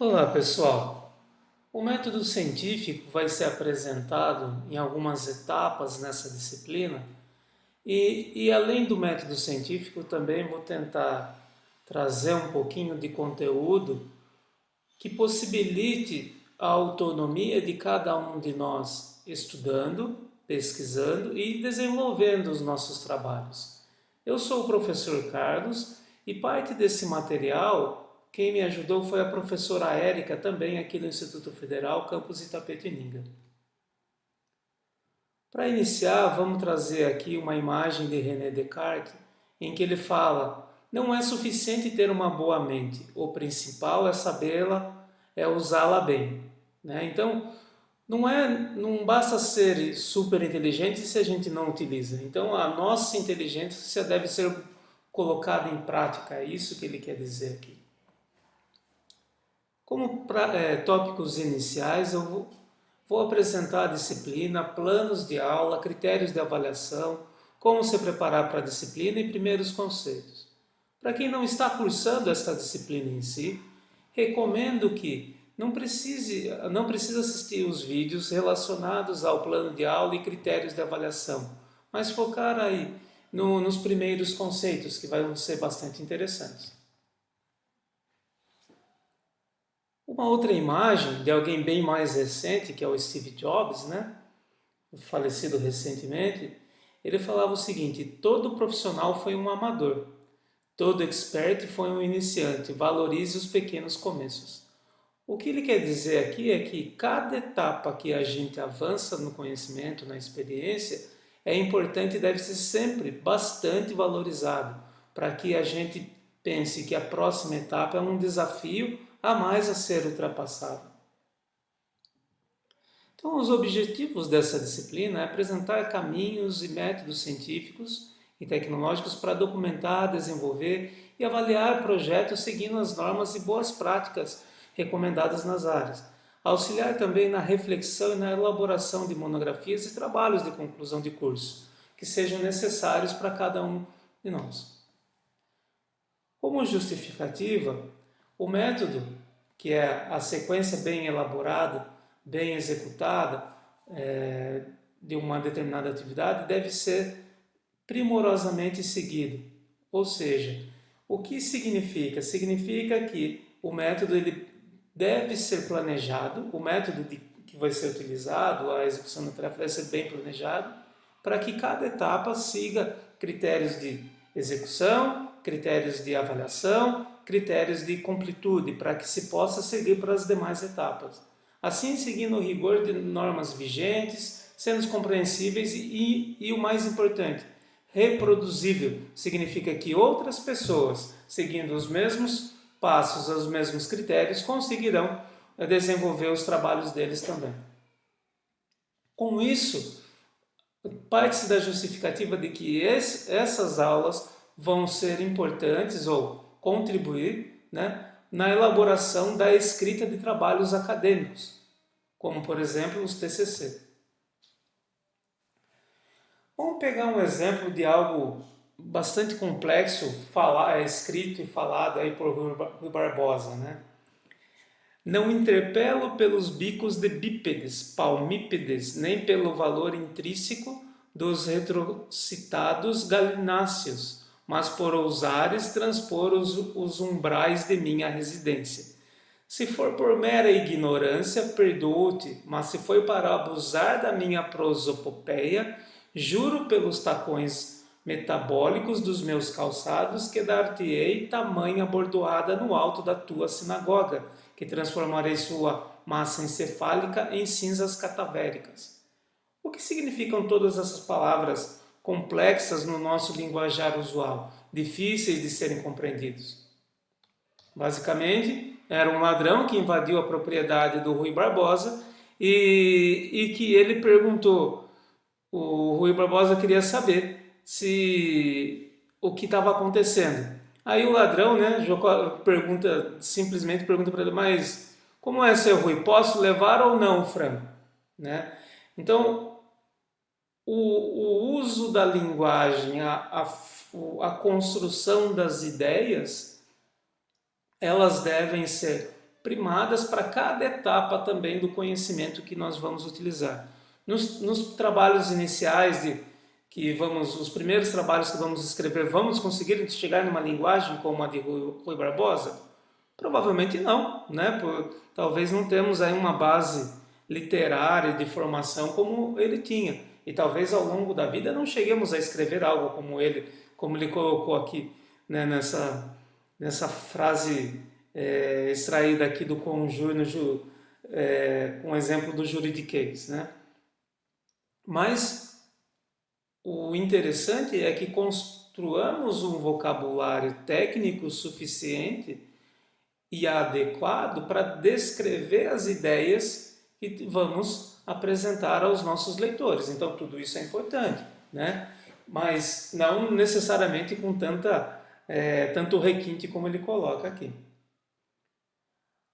Olá, pessoal. O método científico vai ser apresentado em algumas etapas nessa disciplina e além do método científico, também vou tentar trazer um pouquinho de conteúdo que possibilite a autonomia de cada um de nós estudando, pesquisando e desenvolvendo os nossos trabalhos. Eu sou o professor Carlos e parte desse material, quem me ajudou foi a professora Érica, também aqui do Instituto Federal, campus Itapetininga. Para iniciar, vamos trazer aqui uma imagem de René Descartes, em que ele fala: não é suficiente ter uma boa mente, o principal é sabê-la, é usá-la bem. Né? Então, não basta ser super inteligente se a gente não utiliza. Então, a nossa inteligência deve ser colocada em prática, é isso que ele quer dizer aqui. Como tópicos iniciais, vou apresentar a disciplina, planos de aula, critérios de avaliação, como se preparar para a disciplina e primeiros conceitos. Para quem não está cursando esta disciplina em si, recomendo que não precisa assistir os vídeos relacionados ao plano de aula e critérios de avaliação, mas focar aí nos primeiros conceitos, que vão ser bastante interessantes. Uma outra imagem de alguém bem mais recente, que é o Steve Jobs, né? Falecido recentemente, ele falava o seguinte: todo profissional foi um amador, todo expert foi um iniciante, valorize os pequenos começos. O que ele quer dizer aqui é que cada etapa que a gente avança no conhecimento, na experiência, é importante e deve ser sempre bastante valorizado, para que a gente pense que a próxima etapa é um desafio a mais a ser ultrapassado. Então, os objetivos dessa disciplina é apresentar caminhos e métodos científicos e tecnológicos para documentar, desenvolver e avaliar projetos seguindo as normas e boas práticas recomendadas nas áreas. Auxiliar também na reflexão e na elaboração de monografias e trabalhos de conclusão de curso, que sejam necessários para cada um de nós. Como justificativa, o método, que é a sequência bem elaborada, bem executada de uma determinada atividade, deve ser primorosamente seguido. Ou seja, o que significa? Significa que o método ele deve ser planejado, o método que vai ser utilizado, a execução da tarefa deve ser bem planejado, para que cada etapa siga critérios de execução, critérios de avaliação, critérios de completude, para que se possa seguir para as demais etapas. Assim, seguindo o rigor de normas vigentes, sendo compreensíveis e o mais importante, reproduzível. Significa que outras pessoas, seguindo os mesmos passos, os mesmos critérios, conseguirão desenvolver os trabalhos deles também. Com isso, parte-se da justificativa de que essas aulas vão ser importantes ou contribuir, né, na elaboração da escrita de trabalhos acadêmicos, como, por exemplo, os TCC. Vamos pegar um exemplo de algo bastante complexo, escrito e falado aí por Rui Barbosa, né? Não interpelo pelos bicos de bípedes, palmípedes, nem pelo valor intrínseco dos retrocitados galináceos, mas por ousares transpor os umbrais de minha residência. Se for por mera ignorância, perdoo-te, mas se foi para abusar da minha prosopopeia, juro pelos tacões metabólicos dos meus calçados que dar-te-ei tamanha bordoada no alto da tua sinagoga, que transformarei sua massa encefálica em cinzas catavéricas. O que significam todas essas palavras complexas no nosso linguajar usual, difíceis de serem compreendidos? Basicamente, era um ladrão que invadiu a propriedade do Rui Barbosa e que ele perguntou. O Rui Barbosa queria saber se o que estava acontecendo. Aí o ladrão, né, simplesmente pergunta para ele, mas como é, seu Rui, posso levar ou não o frango? Né? Então, o uso da linguagem, a construção das ideias, elas devem ser primadas para cada etapa também do conhecimento que nós vamos utilizar. Nos trabalhos iniciais os primeiros trabalhos que vamos escrever, vamos conseguir chegar numa linguagem como a de Rui Barbosa? Provavelmente não, né? Talvez não temos aí uma base literária de formação como ele tinha. E talvez ao longo da vida não cheguemos a escrever algo como ele colocou aqui, né? Nessa frase extraída aqui do conjunto, com o exemplo do juridiquês, né? Mas o interessante é que construamos um vocabulário técnico suficiente e adequado para descrever as ideias que vamos apresentar aos nossos leitores. Então, tudo isso é importante, né? Mas não necessariamente com tanto requinte como ele coloca aqui.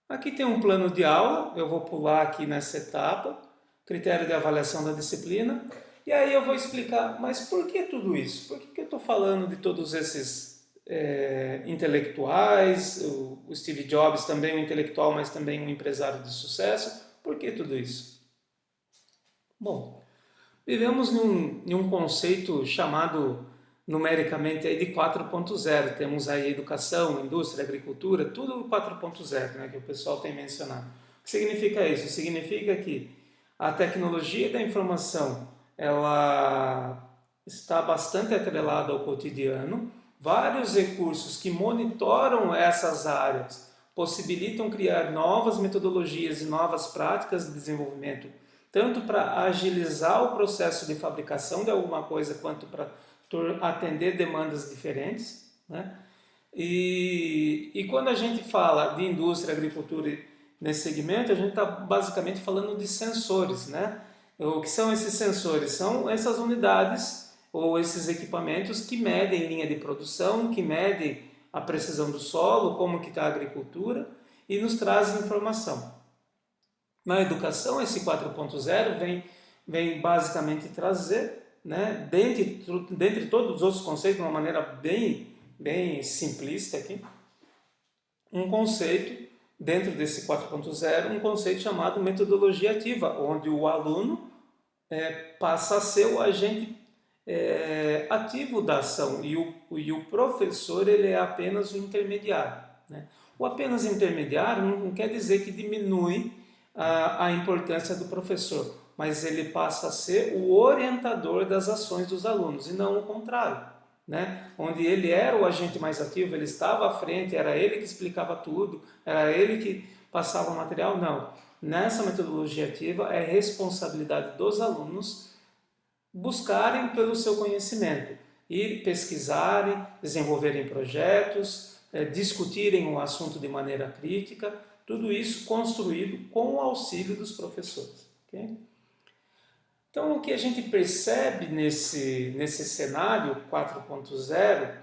Aqui tem um plano de aula, eu vou pular aqui nessa etapa, critério de avaliação da disciplina, e aí eu vou explicar, mas por que tudo isso? Por que eu estou falando de todos esses intelectuais, o Steve Jobs também um intelectual, mas também um empresário de sucesso? Por que tudo isso? Bom, vivemos em um conceito chamado numericamente aí de 4.0. Temos aí educação, indústria, agricultura, tudo 4.0, né, que o pessoal tem mencionado. O que significa isso? Significa que a tecnologia da informação ela está bastante atrelada ao cotidiano. Vários recursos que monitoram essas áreas possibilitam criar novas metodologias e novas práticas de desenvolvimento, tanto para agilizar o processo de fabricação de alguma coisa, quanto para atender demandas diferentes, né? E quando a gente fala de indústria, agricultura nesse segmento, a gente está basicamente falando de sensores, né? O que são esses sensores? São essas unidades ou esses equipamentos que medem linha de produção, que medem a precisão do solo, como que está a agricultura e nos trazem informação. Na educação, esse 4.0 vem basicamente trazer, né, dentre todos os outros conceitos, de uma maneira bem simplista aqui, um conceito, dentro desse 4.0, um conceito chamado metodologia ativa, onde o aluno passa a ser o agente ativo da ação e o professor ele é apenas o intermediário, né? O apenas intermediário não quer dizer que diminui a importância do professor, mas ele passa a ser o orientador das ações dos alunos e não o contrário, né? Onde ele era o agente mais ativo, ele estava à frente, era ele que explicava tudo, era ele que passava o material. Não, nessa metodologia ativa é responsabilidade dos alunos buscarem pelo seu conhecimento, ir pesquisarem, desenvolverem projetos, discutirem o assunto de maneira crítica, tudo isso construído com o auxílio dos professores. Okay? Então, o que a gente percebe nesse cenário 4.0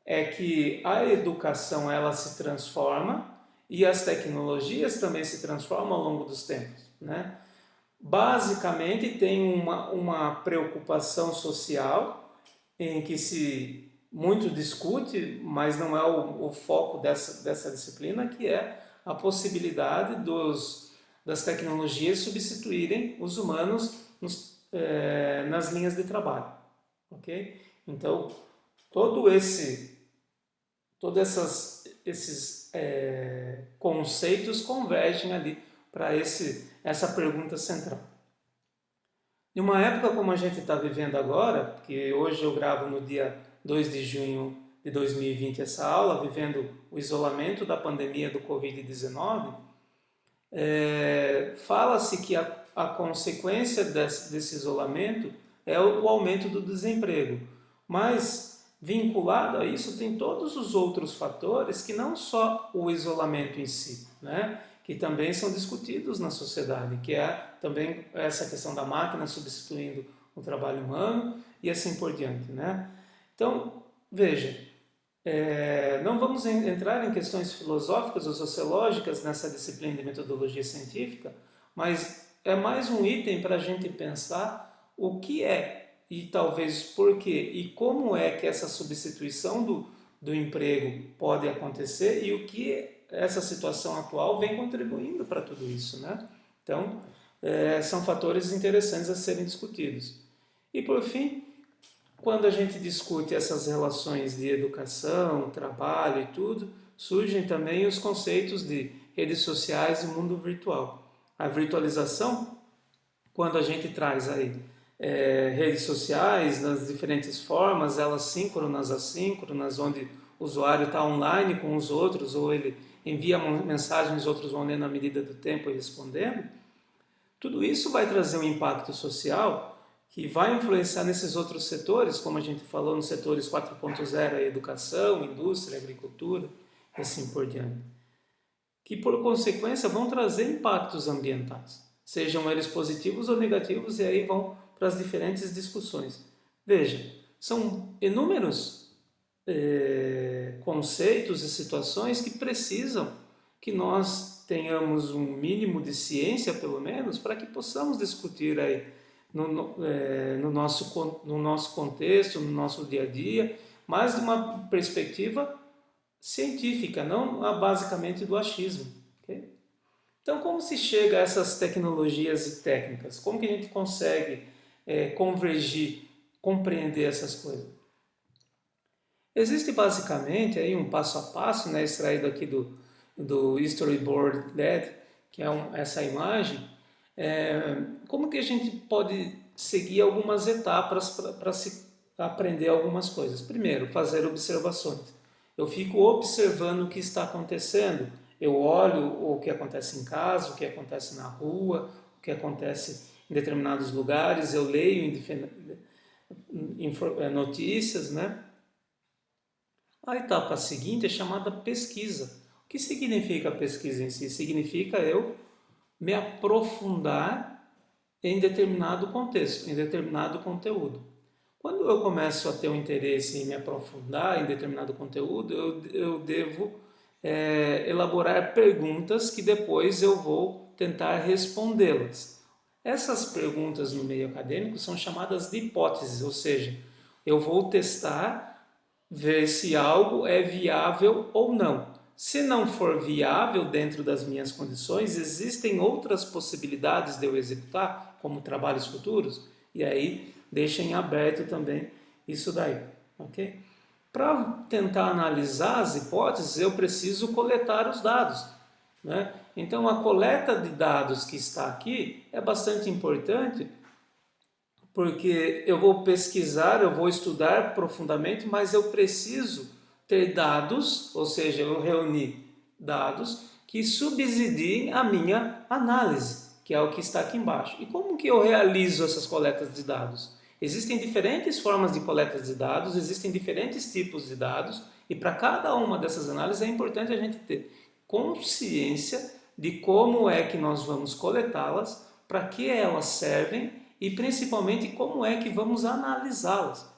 é que a educação ela se transforma e as tecnologias também se transformam ao longo dos tempos, né? Basicamente, tem uma preocupação social em que se muito discute, mas não é o foco dessa disciplina, que é a possibilidade das tecnologias substituírem os humanos nas linhas de trabalho. Okay? Então, todos esses conceitos convergem ali para essa pergunta central. Em uma época como a gente está vivendo agora, que hoje eu gravo no dia 2 de junho de 2020 essa aula, vivendo o isolamento da pandemia do Covid-19, fala-se que a consequência desse isolamento é o aumento do desemprego, mas vinculado a isso tem todos os outros fatores que não só o isolamento em si, né? Que também são discutidos na sociedade, que é também essa questão da máquina substituindo o trabalho humano e assim por diante, né? Então, veja, não vamos entrar em questões filosóficas ou sociológicas nessa disciplina de metodologia científica, mas é mais um item para a gente pensar o que é e talvez por quê e como é que essa substituição do emprego pode acontecer e o que essa situação atual vem contribuindo para tudo isso, né? Então, são fatores interessantes a serem discutidos. E por fim, quando a gente discute essas relações de educação, trabalho e tudo, surgem também os conceitos de redes sociais e mundo virtual. A virtualização, quando a gente traz aí redes sociais nas diferentes formas, elas síncronas, assíncronas, onde o usuário está online com os outros, ou ele envia mensagens, os outros vão lendo à medida do tempo e respondendo, tudo isso vai trazer um impacto social que vai influenciar nesses outros setores, como a gente falou nos setores 4.0, a educação, indústria, agricultura, e assim por diante, que por consequência vão trazer impactos ambientais, sejam eles positivos ou negativos, e aí vão para as diferentes discussões. Veja, são inúmeros conceitos e situações que precisam que nós tenhamos um mínimo de ciência, pelo menos, para que possamos discutir aí no nosso contexto, no nosso dia a dia, mas de uma perspectiva científica, não basicamente do achismo. Okay? Então, como se chega a essas tecnologias e técnicas? Como que a gente consegue convergir, compreender essas coisas? Existe basicamente aí um passo a passo, né, extraído aqui do Storyboard LED, que é essa imagem, como que a gente pode seguir algumas etapas para se aprender algumas coisas. Primeiro, fazer observações. Eu fico observando o que está acontecendo. Eu olho o que acontece em casa, o que acontece na rua, o que acontece em determinados lugares, eu leio notícias, né? A etapa seguinte é chamada pesquisa. O que significa a pesquisa em si? Significa eu me aprofundar em determinado contexto, em determinado conteúdo. Quando eu começo a ter um interesse em me aprofundar em determinado conteúdo, eu devo elaborar perguntas que depois eu vou tentar respondê-las. Essas perguntas no meio acadêmico são chamadas de hipóteses, ou seja, eu vou testar, ver se algo é viável ou não. Se não for viável dentro das minhas condições, existem outras possibilidades de eu executar, como trabalhos futuros, e aí deixa em aberto também isso daí, ok? Para tentar analisar as hipóteses, eu preciso coletar os dados, né? Então, a coleta de dados que está aqui é bastante importante, porque eu vou pesquisar, eu vou estudar profundamente, mas eu preciso ter dados, ou seja, eu reunir dados que subsidiem a minha análise, que é o que está aqui embaixo. E como que eu realizo essas coletas de dados? Existem diferentes formas de coleta de dados, existem diferentes tipos de dados, e para cada uma dessas análises é importante a gente ter consciência de como é que nós vamos coletá-las, para que elas servem e principalmente como é que vamos analisá-las,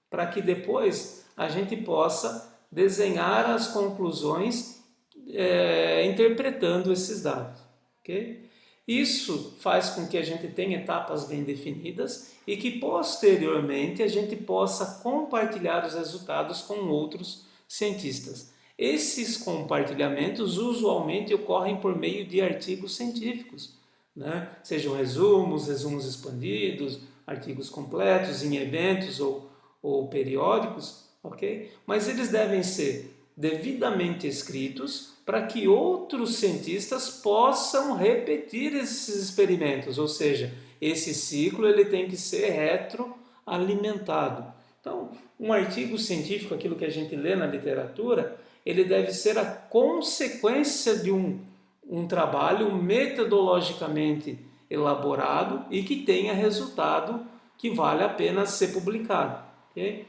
para que depois a gente possa desenhar as conclusões interpretando esses dados. Okay? Isso faz com que a gente tenha etapas bem definidas e que posteriormente a gente possa compartilhar os resultados com outros cientistas. Esses compartilhamentos usualmente ocorrem por meio de artigos científicos, né? Sejam resumos expandidos, artigos completos em eventos ou periódicos, ok? Mas eles devem ser devidamente escritos para que outros cientistas possam repetir esses experimentos, ou seja, esse ciclo ele tem que ser retroalimentado. Então, um artigo científico, aquilo que a gente lê na literatura, ele deve ser a consequência de um trabalho metodologicamente elaborado e que tenha resultado que vale a pena ser publicado. Okay?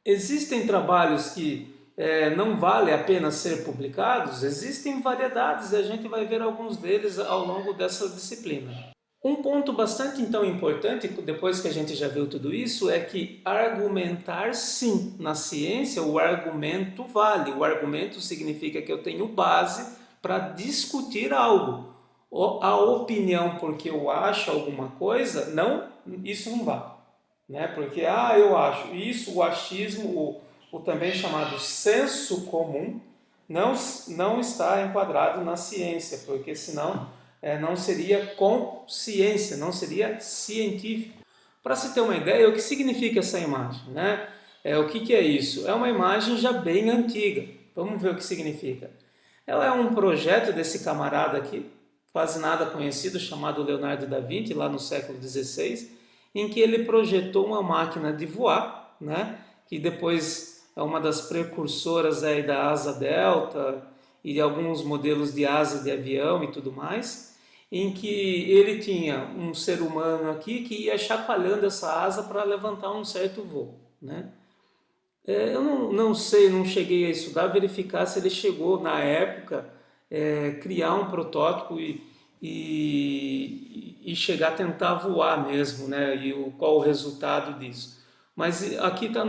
Existem trabalhos que não vale a pena ser publicados? Existem variedades e a gente vai ver alguns deles ao longo dessa disciplina. Um ponto bastante então importante, depois que a gente já viu tudo isso, é que argumentar sim, na ciência o argumento vale. O argumento significa que eu tenho base para discutir algo. A opinião porque eu acho alguma coisa, não, isso não vale. Né? Porque, eu acho isso, o achismo, o também chamado senso comum, não está enquadrado na ciência, porque senão não seria consciência, não seria científico. Para se ter uma ideia, o que significa essa imagem, né? O que é isso? É uma imagem já bem antiga. Vamos ver o que significa. Ela é um projeto desse camarada aqui, quase nada conhecido, chamado Leonardo da Vinci, lá no século XVI, em que ele projetou uma máquina de voar, né? Que depois é uma das precursoras aí da asa delta e de alguns modelos de asa de avião e tudo mais, em que ele tinha um ser humano aqui que ia chacoalhando essa asa para levantar um certo voo, né? Eu não sei, não cheguei a estudar, verificar se ele chegou, na época, criar um protótipo e chegar a tentar voar mesmo, né? E qual o resultado disso. Mas aqui está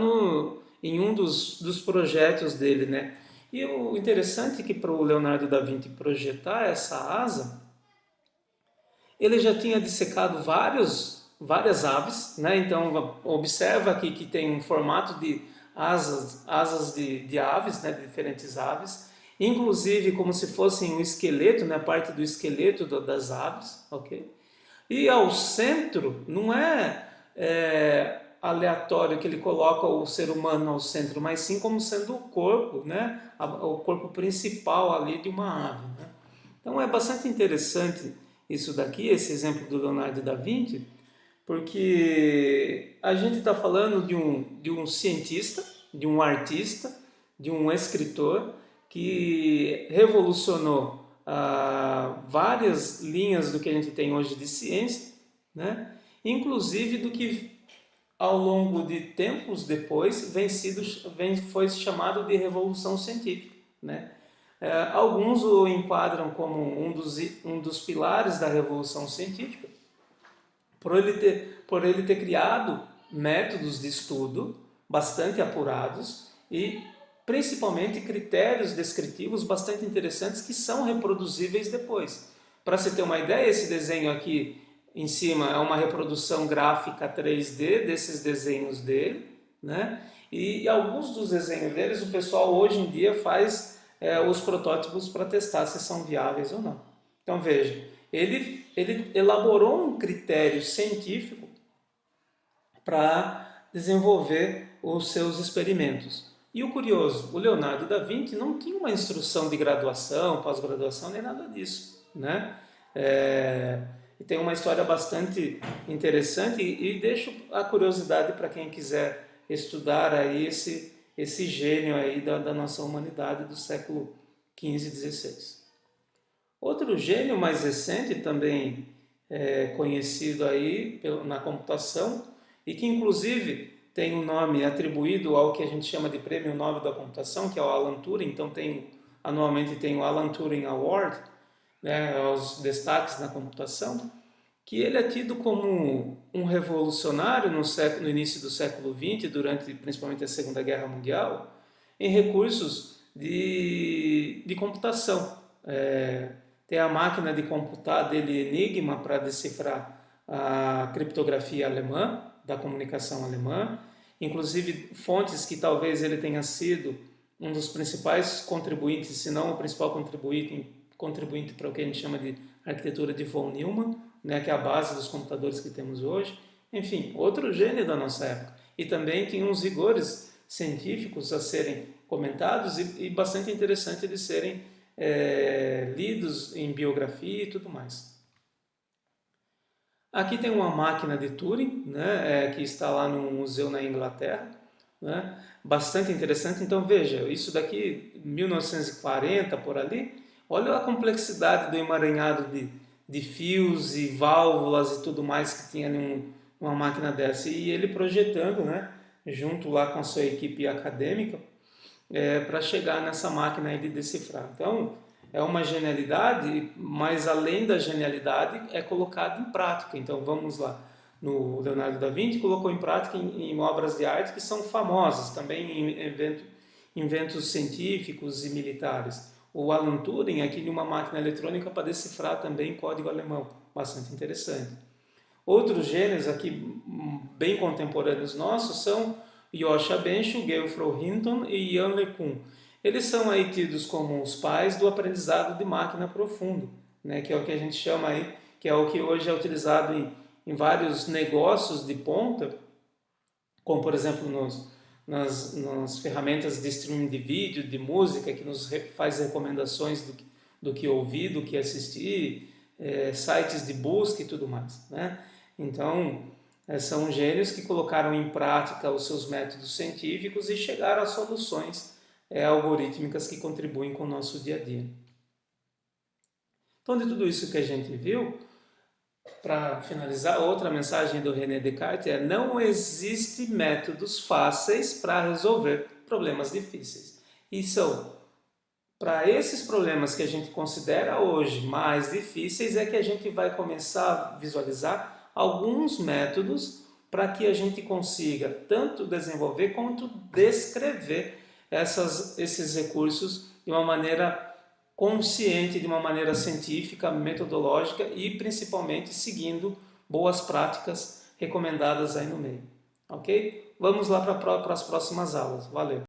em um dos projetos dele, né? E o interessante é que para o Leonardo da Vinci projetar essa asa, ele já tinha dissecado várias aves, né? Então observa aqui que tem um formato de asas de aves, né? De diferentes aves, inclusive como se fossem um esqueleto, né? Parte do esqueleto das aves, ok? E ao centro não é aleatório que ele coloca o ser humano ao centro, mas sim como sendo o corpo, né? O corpo principal ali de uma ave, né? Então é bastante interessante isso daqui, esse exemplo do Leonardo da Vinci, porque a gente está falando de um cientista, de um artista, de um escritor que revolucionou várias linhas do que a gente tem hoje de ciência, né? Inclusive do que ao longo de tempos depois foi chamado de revolução científica, né? Alguns o enquadram como um dos pilares da revolução científica, por ele ter criado métodos de estudo bastante apurados e principalmente critérios descritivos bastante interessantes que são reproduzíveis depois. Para você ter uma ideia, esse desenho aqui em cima é uma reprodução gráfica 3D desses desenhos dele, né? E alguns dos desenhos deles o pessoal hoje em dia faz os protótipos para testar se são viáveis ou não. Então veja, ele elaborou um critério científico para desenvolver os seus experimentos. E o curioso, o Leonardo da Vinci não tinha uma instrução de graduação, pós-graduação, nem nada disso, né? E tem uma história bastante interessante e deixo a curiosidade para quem quiser estudar aí esse gênio aí da nossa humanidade do século XV e XVI. Outro gênio mais recente, também conhecido aí na computação, e que inclusive tem um nome atribuído ao que a gente chama de Prêmio Nobel da Computação, que é o Alan Turing. Então anualmente tem o Alan Turing Award, né, aos destaques na computação, que ele é tido como um revolucionário no início do século XX, durante principalmente a Segunda Guerra Mundial, em recursos de computação. Tem a máquina de computar dele Enigma para decifrar a criptografia alemã, da comunicação alemã, inclusive fontes que talvez ele tenha sido um dos principais contribuintes, se não o principal contribuinte para o que a gente chama de arquitetura de von Neumann, né, que é a base dos computadores que temos hoje. Enfim, outro gênio da nossa época. E também tem uns rigores científicos a serem comentados e bastante interessante de serem lidos em biografia e tudo mais. Aqui tem uma máquina de Turing, né, que está lá no museu na Inglaterra, né, bastante interessante. Então veja, isso daqui 1940 por ali, olha a complexidade do emaranhado de fios e válvulas e tudo mais que tinha numa máquina dessa. E ele projetando, né, junto lá com a sua equipe acadêmica, para chegar nessa máquina aí de decifrar. Então, é uma genialidade, mas além da genialidade, é colocado em prática. Então, vamos lá. No Leonardo da Vinci, colocou em prática em obras de arte que são famosas, também em inventos científicos e militares. O Alan Turing, aqui em uma máquina eletrônica para decifrar também código alemão, bastante interessante. Outros gênios aqui bem contemporâneos nossos são Yoshua Bengio, Geoffrey Hinton e Ian LeCun. Eles são aí tidos como os pais do aprendizado de máquina profundo, né? Que é o que a gente chama aí, que é o que hoje é utilizado em vários negócios de ponta, como por exemplo nas ferramentas de streaming de vídeo, de música, que nos faz recomendações do que ouvir, do que assistir, sites de busca e tudo mais, né? Então, são gênios que colocaram em prática os seus métodos científicos e chegaram a soluções algorítmicas que contribuem com o nosso dia a dia. Então, de tudo isso que a gente viu, para finalizar, outra mensagem do René Descartes é: não existe métodos fáceis para resolver problemas difíceis. E são para esses problemas que a gente considera hoje mais difíceis é que a gente vai começar a visualizar alguns métodos para que a gente consiga tanto desenvolver quanto descrever esses recursos de uma maneira consciente, de uma maneira científica, metodológica e principalmente seguindo boas práticas recomendadas aí no meio. Ok? Vamos lá para as próximas aulas. Valeu!